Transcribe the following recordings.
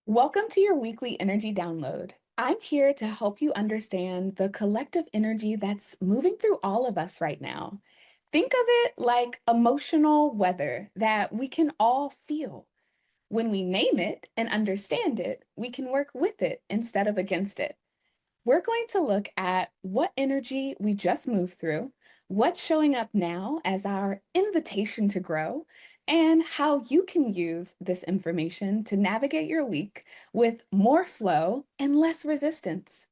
Welcome to your weekly energy download. I'm here to help you understand the collective energy that's moving through all of us right now. Think of it like emotional weather that we can all feel. When we name it and understand it, we can work with it instead of against it. We're going to look at what energy we just moved through, what's showing up now as our invitation to grow, and how you can use this information to navigate your week with more flow and less resistance.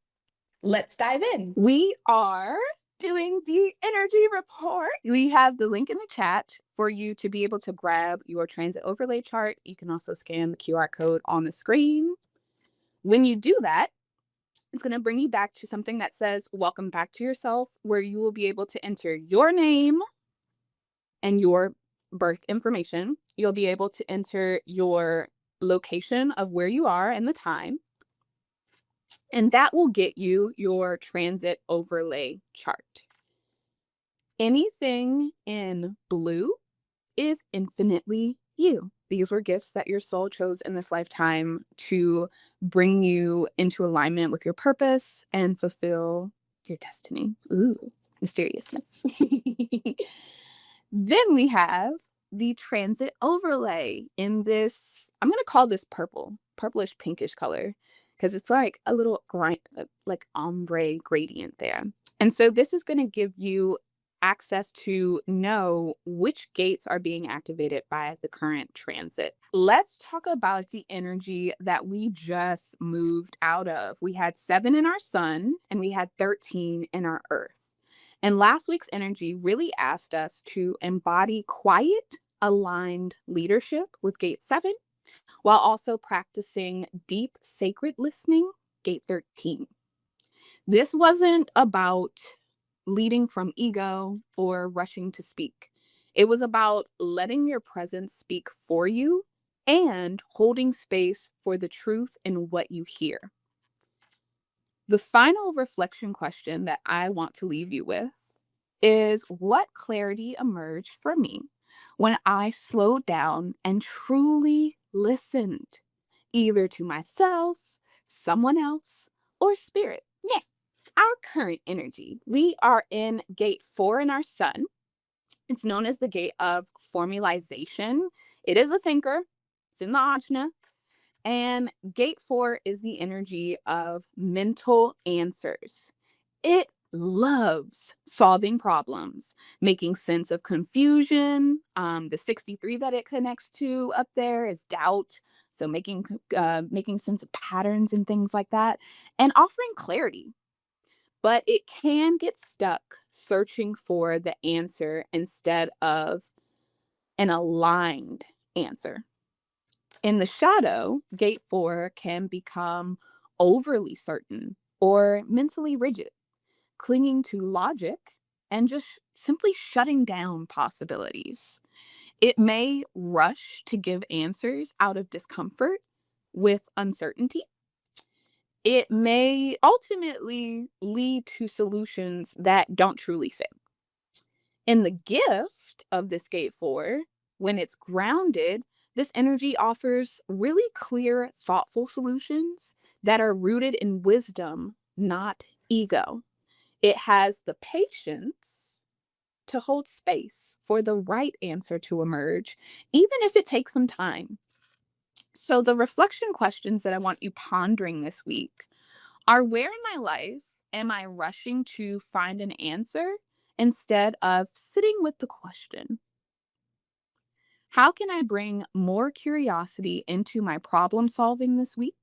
Let's dive in. We are doing the energy report. We have the link in the chat for you to be able to grab your transit overlay chart. You can also scan the QR code on the screen. When you do that, it's going to bring you back to something that says welcome back to yourself, where you will be able to enter your name and your birth information. You'll be able to enter your location of where you are and the time, and that will get you your transit overlay chart. Anything in blue is infinitely you. These were gifts that your soul chose in this lifetime to bring you into alignment with your purpose and fulfill your destiny. Ooh, mysteriousness. Then we have the transit overlay in this, I'm going to call this purple, purplish pinkish color, because it's like a little grind, like ombre gradient there. And so this is going to give you access to know which gates are being activated by the current transit. Let's talk about the energy that we just moved out of. We had 7 in our sun and we had 13 in our earth. And last week's energy really asked us to embody quiet, aligned leadership with gate 7, while also practicing deep, sacred listening, gate 13. This wasn't about leading from ego or rushing to speak. It was about letting your presence speak for you and holding space for the truth in what you hear. The final reflection question that I want to leave you with is, what clarity emerged for me when I slowed down and truly listened, either to myself, someone else, or spirit? Yeah, our current energy. We are in gate 4 in our sun. It's known as the gate of formalization. It is a thinker, it's in the ajna. And gate 4 is the energy of mental answers. It loves solving problems, making sense of confusion. The 63 that it connects to up there is doubt. So making sense of patterns and things like that, and offering clarity. But it can get stuck searching for the answer instead of an aligned answer. In the shadow, gate 4 can become overly certain or mentally rigid, clinging to logic and just simply shutting down possibilities. It may rush to give answers out of discomfort with uncertainty. It may ultimately lead to solutions that don't truly fit. And the gift of this gate 4, when it's grounded, this energy offers really clear, thoughtful solutions that are rooted in wisdom, not ego. It has the patience to hold space for the right answer to emerge, even if it takes some time. So, the reflection questions that I want you pondering this week are: where in my life am I rushing to find an answer instead of sitting with the question? How can I bring more curiosity into my problem solving this week?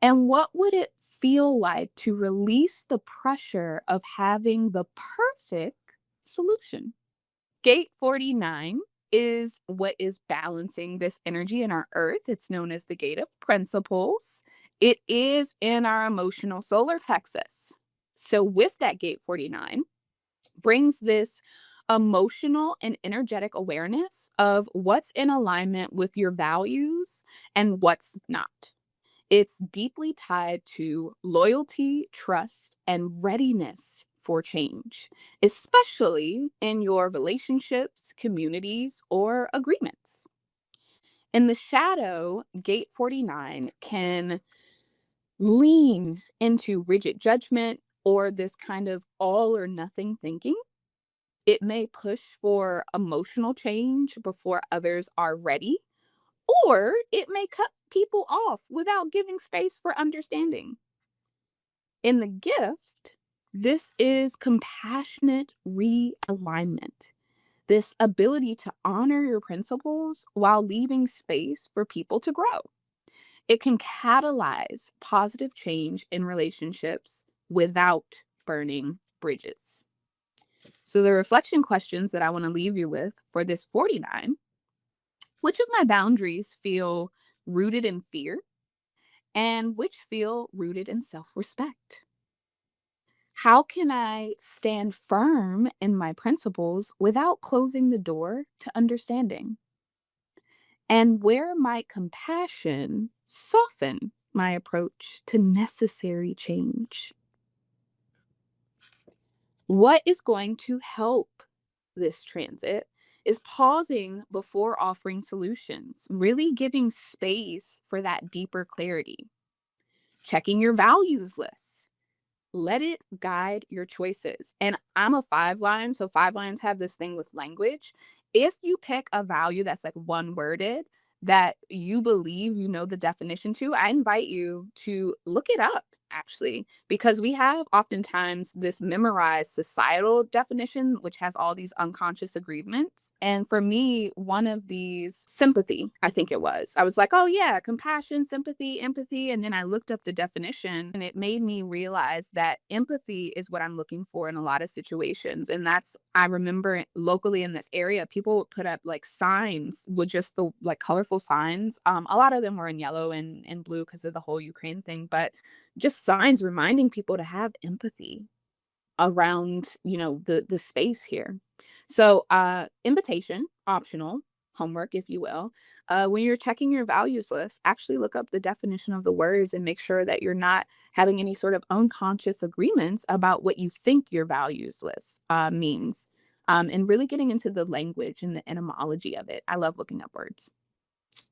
And what would it feel like to release the pressure of having the perfect solution? Gate 49 is what is balancing this energy in our earth. It's known as the gate of principles. It is in our emotional solar plexus. So, with that gate 49, brings this emotional and energetic awareness of what's in alignment with your values and what's not. It's deeply tied to loyalty, trust, and readiness for change, especially in your relationships, communities, or agreements. In the shadow, gate 49 can lean into rigid judgment or this kind of all or nothing thinking. It may push for emotional change before others are ready, or it may cut people off without giving space for understanding. In the gift, this is compassionate realignment, this ability to honor your principles while leaving space for people to grow. It can catalyze positive change in relationships without burning bridges. So, the reflection questions that I want to leave you with for this 49: which of my boundaries feel rooted in fear and which feel rooted in self respect? How can I stand firm in my principles without closing the door to understanding? And where might compassion soften my approach to necessary change? What is going to help this transit is pausing before offering solutions, really giving space for that deeper clarity, checking your values list. Let it guide your choices. And I'm a 5 line, so 5 lines have this thing with language. If you pick a value that's like one worded that you believe you know the definition to, I invite you to look it up actually, because we have oftentimes this memorized societal definition, which has all these unconscious agreements. And for me, one of these, sympathy, I think it was. I was like, oh yeah, compassion, sympathy, empathy. And then I looked up the definition and it made me realize that empathy is what I'm looking for in a lot of situations. And that's, I remember locally in this area, people would put up like signs with just the like colorful signs. A lot of them were in yellow and blue because of the whole Ukraine thing, but just signs reminding people to have empathy around, the space here. So, invitation, optional, homework, if you will. When you're checking your values list, actually look up the definition of the words and make sure that you're not having any sort of unconscious agreements about what you think your values list means. And really getting into the language and the etymology of it. I love looking up words.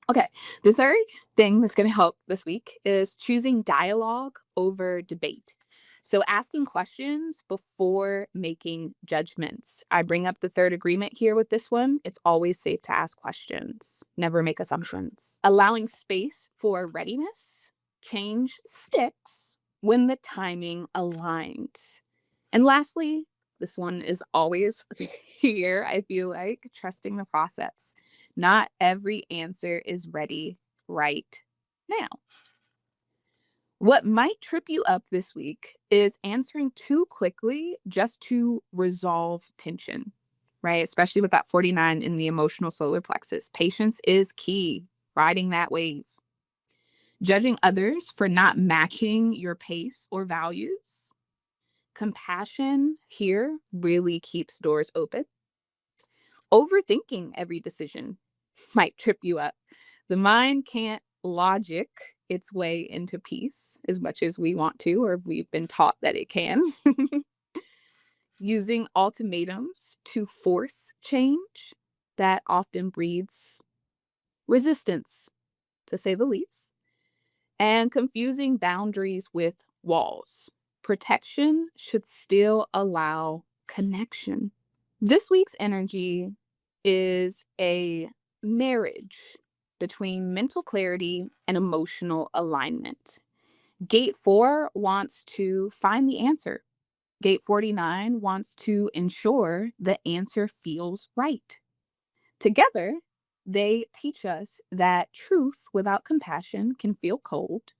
Okay. The third thing that's going to help this week is choosing dialogue over debate. So, asking questions before making judgments. I bring up the third agreement here with this one. It's always safe to ask questions, never make assumptions. Allowing space for readiness, change sticks when the timing aligns. And lastly, this one is always here, I feel like, trusting the process. Not every answer is ready right now. What might trip you up this week is answering too quickly just to resolve tension, right? Especially with that 49 in the emotional solar plexus. Patience is key, riding that wave. Judging others for not matching your pace or values. Compassion here really keeps doors open. Overthinking every decision might trip you up. The mind can't logic its way into peace as much as we want to, or we've been taught that it can. Using ultimatums to force change, that often breeds resistance, to say the least. And confusing boundaries with walls. Protection should still allow connection. This week's energy is a marriage between mental clarity and emotional alignment. Gate 4 wants to find the answer. Gate 49 wants to ensure the answer feels right. Together, they teach us that truth without compassion can feel cold,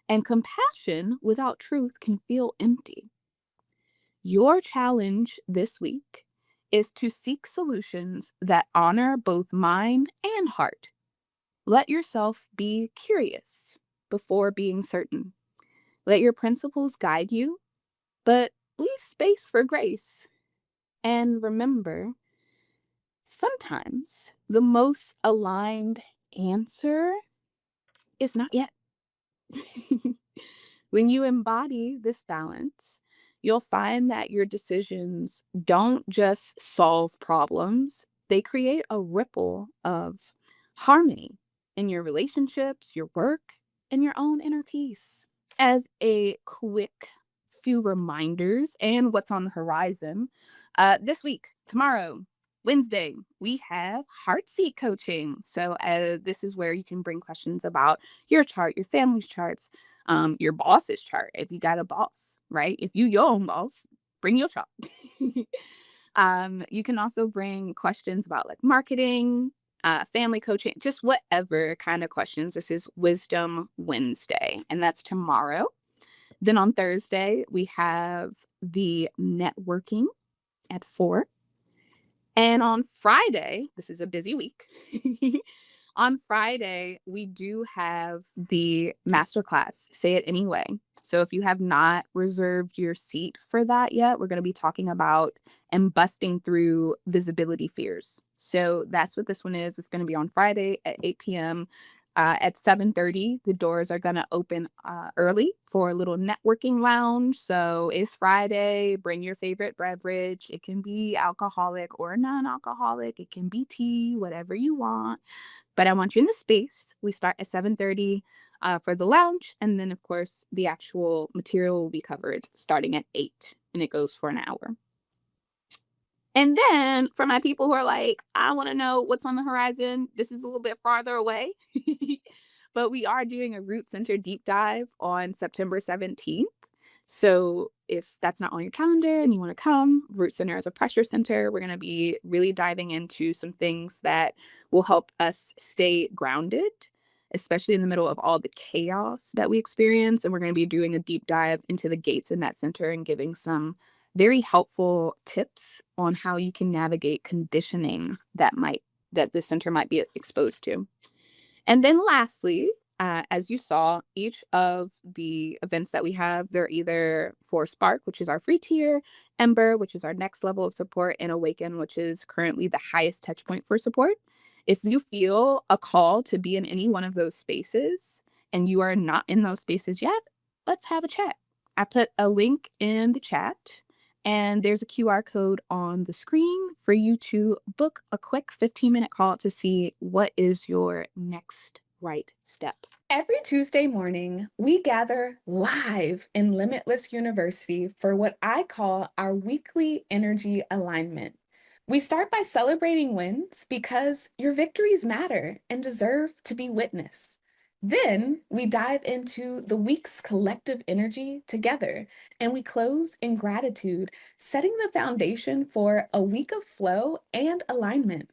and compassion without truth can feel empty. Your challenge this week is to seek solutions that honor both mind and heart. Let yourself be curious before being certain. Let your principles guide you, but leave space for grace. And remember, sometimes the most aligned answer is not yet. When you embody this balance, you'll find that your decisions don't just solve problems, they create a ripple of harmony. in your relationships, your work, and your own inner peace. As a quick few reminders and what's on the horizon, this week, tomorrow, Wednesday, we have Heart Seat Coaching. So, this is where you can bring questions about your chart, your family's charts, your boss's chart. If you got a boss, right? If you your own boss, bring your chart. You can also bring questions about like marketing, family coaching, just whatever kind of questions. This is Wisdom Wednesday, and that's tomorrow. Then on Thursday, we have the networking at 4. And on Friday, this is a busy week. On Friday, we do have the masterclass, Say It Anyway. So if you have not reserved your seat for that yet, we're going to be talking about and busting through visibility fears. So that's what this one is. It's going to be on Friday at 8 p.m. At 7:30, the doors are going to open early for a little networking lounge. So it's Friday. Bring your favorite beverage. It can be alcoholic or non-alcoholic. It can be tea, whatever you want. But I want you in the space. We start at 7:30 for the lounge, and then of course the actual material will be covered starting at 8, and it goes for an hour. And then for my people who are like, I want to know what's on the horizon, this is a little bit farther away. But we are doing a root center deep dive on September 17th. So if that's not on your calendar and you want to come, root center is a pressure center. We're going to be really diving into some things that will help us stay grounded, especially in the middle of all the chaos that we experience. And we're going to be doing a deep dive into the gates in that center and giving some very helpful tips on how you can navigate conditioning that the center might be exposed to. And then lastly, as you saw, each of the events that we have, they're either for Spark, which is our free tier, Ember, which is our next level of support, and Awaken, which is currently the highest touch point for support. If you feel a call to be in any one of those spaces and you are not in those spaces yet, let's have a chat. I put a link in the chat and there's a QR code on the screen for you to book a quick 15-minute call to see what is your next right step. Every Tuesday morning, we gather live in Limitless University for what I call our weekly energy alignment. We start by celebrating wins because your victories matter and deserve to be witnessed. Then we dive into the week's collective energy together, and we close in gratitude, setting the foundation for a week of flow and alignment.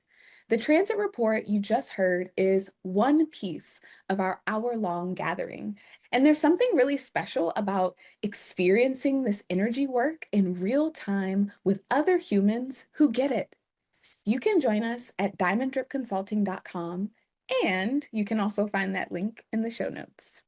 The transit report you just heard is one piece of our hour-long gathering. And there's something really special about experiencing this energy work in real time with other humans who get it. You can join us at diamonddripconsulting.com, and you can also find that link in the show notes.